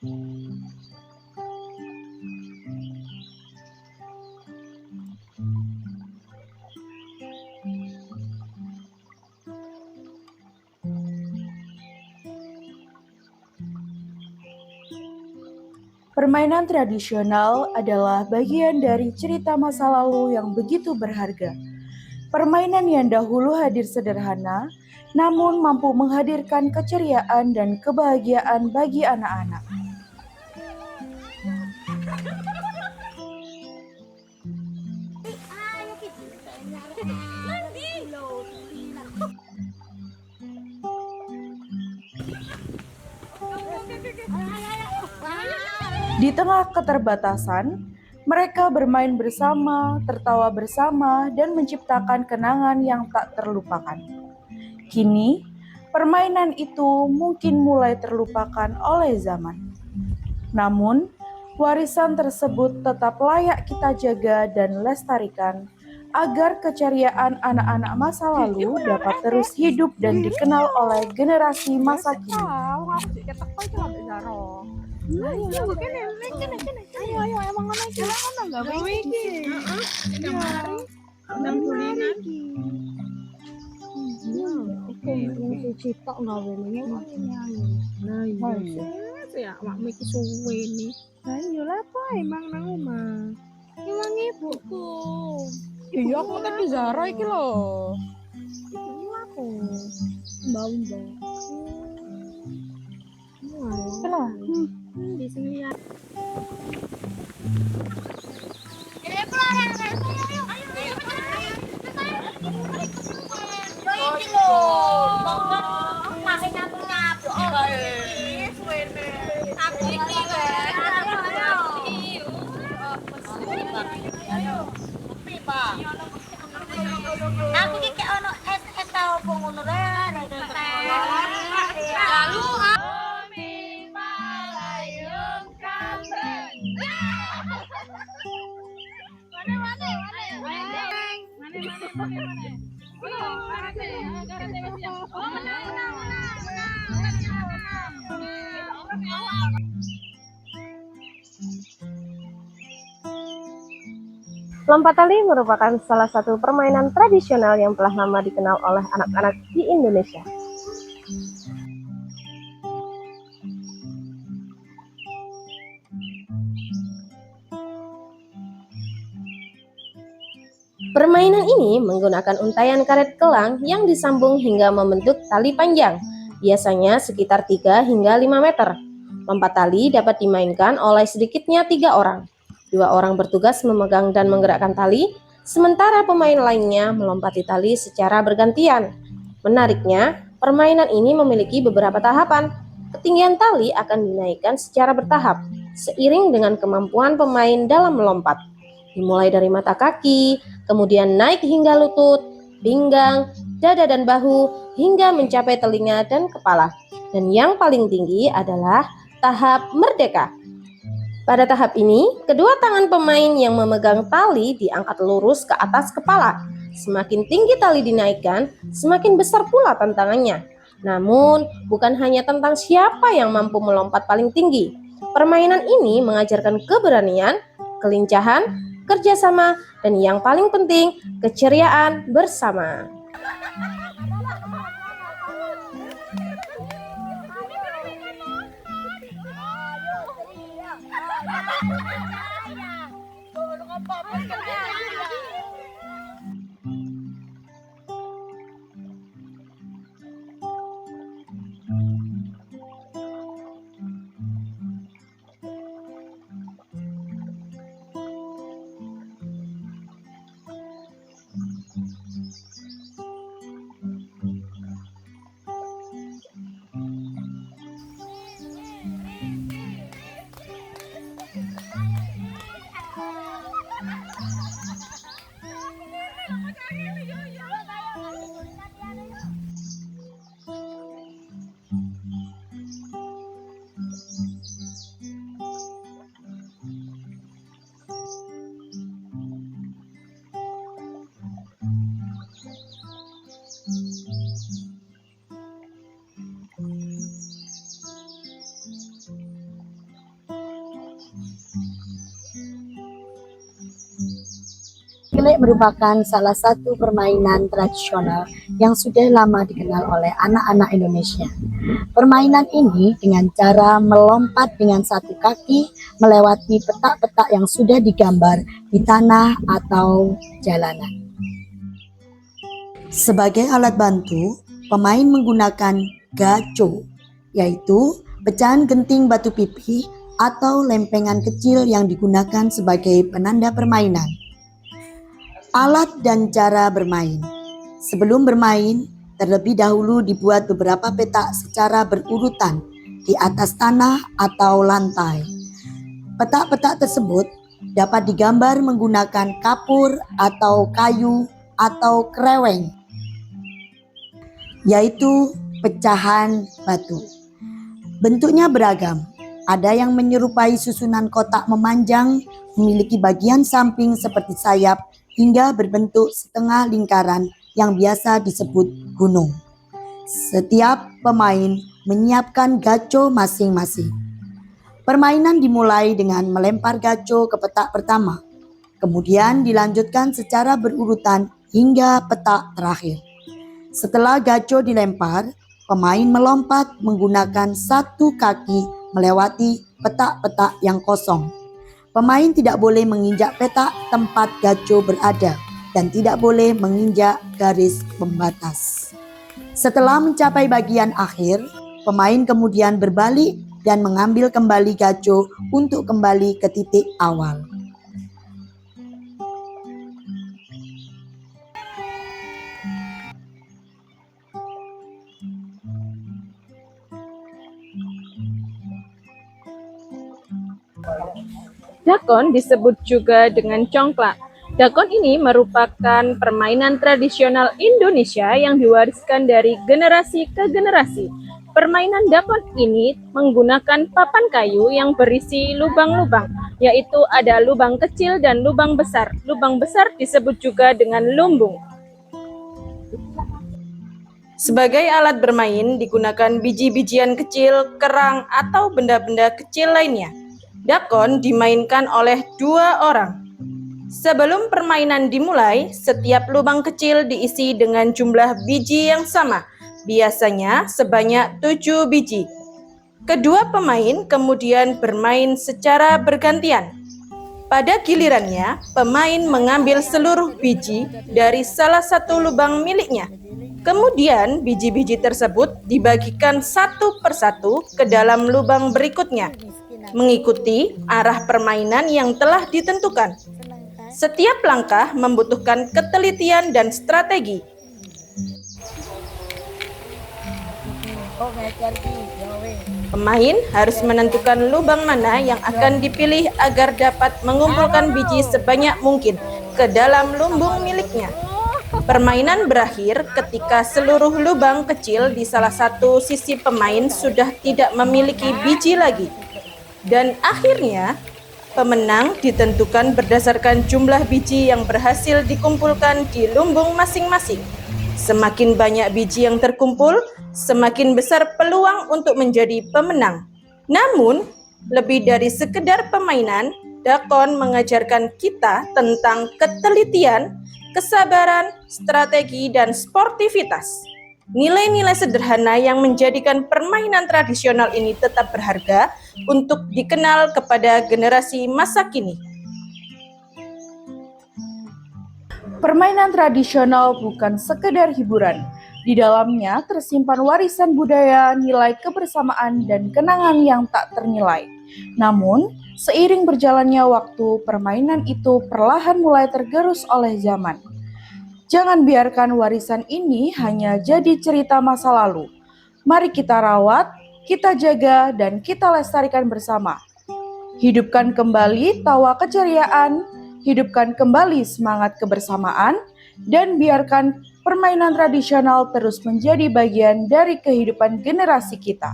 Permainan tradisional adalah bagian dari cerita masa lalu yang begitu berharga. Permainan yang dahulu hadir sederhana, namun mampu menghadirkan keceriaan dan kebahagiaan bagi anak-anak. Di tengah keterbatasan, mereka bermain bersama, tertawa bersama, dan menciptakan kenangan yang tak terlupakan. Kini, permainan itu mungkin mulai terlupakan oleh zaman. Namun, warisan tersebut tetap layak kita jaga dan lestarikan agar keceriaan anak-anak masa lalu dapat terus hidup dan dikenal oleh generasi masa kini. Ayo emang ngono iki. Enggak mau iki. Heeh. Nang tulingan. Oke, wis citok gawe ngene. Nah, iya. Ya, awakmu iki suwe ni. Lah iya apa emang nang omah. Emang ibuku. Iya, aku tadi Zara iki lho. Ibu aku. Mbak. Lah, di sini ya. Aku ki kek ono es tau opo ngono rek. Lalu Lompat tali merupakan salah satu permainan tradisional yang telah lama dikenal oleh anak-anak di Indonesia. Permainan ini menggunakan untaian karet kelang yang disambung hingga membentuk tali panjang, biasanya sekitar 3 hingga 5 meter. Lompat tali dapat dimainkan oleh sedikitnya 3 orang. 2 orang bertugas memegang dan menggerakkan tali, sementara pemain lainnya melompati tali secara bergantian. Menariknya, permainan ini memiliki beberapa tahapan. Ketinggian tali akan dinaikkan secara bertahap, seiring dengan kemampuan pemain dalam melompat. Dimulai dari mata kaki, kemudian naik hingga lutut, pinggang, dada dan bahu, hingga mencapai telinga dan kepala. Dan yang paling tinggi adalah tahap merdeka. Pada tahap ini, kedua tangan pemain yang memegang tali diangkat lurus ke atas kepala. Semakin tinggi tali dinaikkan, semakin besar pula tantangannya. Namun, bukan hanya tentang siapa yang mampu melompat paling tinggi. Permainan ini mengajarkan keberanian, kelincahan, kerjasama, dan yang paling penting, keceriaan bersama. Tengkelek merupakan salah satu permainan tradisional yang sudah lama dikenal oleh anak-anak Indonesia. Permainan ini dengan cara melompat dengan satu kaki melewati petak-petak yang sudah digambar di tanah atau jalanan. Sebagai alat bantu, pemain menggunakan gaco, yaitu pecahan genting batu pipih atau lempengan kecil yang digunakan sebagai penanda permainan. Alat dan cara bermain. Sebelum bermain, terlebih dahulu dibuat beberapa petak secara berurutan di atas tanah atau lantai. Petak-petak tersebut dapat digambar menggunakan kapur atau kayu atau kreweng, yaitu pecahan batu. Bentuknya beragam. Ada yang menyerupai susunan kotak memanjang, memiliki bagian samping seperti sayap, hingga berbentuk setengah lingkaran yang biasa disebut gunung. Setiap pemain menyiapkan gaco masing-masing. Permainan dimulai dengan melempar gaco ke petak pertama, kemudian dilanjutkan secara berurutan hingga petak terakhir. Setelah gaco dilempar, pemain melompat menggunakan satu kaki melewati petak-petak yang kosong. Pemain tidak boleh menginjak petak tempat gaco berada dan tidak boleh menginjak garis pembatas. Setelah mencapai bagian akhir, pemain kemudian berbalik dan mengambil kembali gaco untuk kembali ke titik awal. Dakon disebut juga dengan congklak. Dakon ini merupakan permainan tradisional Indonesia yang diwariskan dari generasi ke generasi. Permainan dakon ini menggunakan papan kayu yang berisi lubang-lubang, yaitu ada lubang kecil dan lubang besar. Lubang besar disebut juga dengan lumbung. Sebagai alat bermain digunakan biji-bijian kecil, kerang, atau benda-benda kecil lainnya. Dakon dimainkan oleh 2 orang. Sebelum permainan dimulai, setiap lubang kecil diisi dengan jumlah biji yang sama, biasanya sebanyak 7 biji. Kedua pemain kemudian bermain secara bergantian. Pada gilirannya, pemain mengambil seluruh biji dari salah satu lubang miliknya. Kemudian biji-biji tersebut dibagikan satu persatu ke dalam lubang berikutnya, mengikuti arah permainan yang telah ditentukan. Setiap langkah membutuhkan ketelitian dan strategi. Pemain harus menentukan lubang mana yang akan dipilih agar dapat mengumpulkan biji sebanyak mungkin ke dalam lumbung miliknya. Permainan berakhir ketika seluruh lubang kecil di salah satu sisi pemain sudah tidak memiliki biji lagi. Dan akhirnya, pemenang ditentukan berdasarkan jumlah biji yang berhasil dikumpulkan di lumbung masing-masing. Semakin banyak biji yang terkumpul, semakin besar peluang untuk menjadi pemenang. Namun, lebih dari sekedar permainan, dakon mengajarkan kita tentang ketelitian, kesabaran, strategi, dan sportivitas. Nilai-nilai sederhana yang menjadikan permainan tradisional ini tetap berharga untuk dikenal kepada generasi masa kini. Permainan tradisional bukan sekedar hiburan. Di dalamnya tersimpan warisan budaya, nilai kebersamaan, dan kenangan yang tak ternilai. Namun, seiring berjalannya waktu, permainan itu perlahan mulai tergerus oleh zaman. Jangan biarkan warisan ini hanya jadi cerita masa lalu. Mari kita rawat, kita jaga, dan kita lestarikan bersama. Hidupkan kembali tawa keceriaan, hidupkan kembali semangat kebersamaan, dan biarkan permainan tradisional terus menjadi bagian dari kehidupan generasi kita.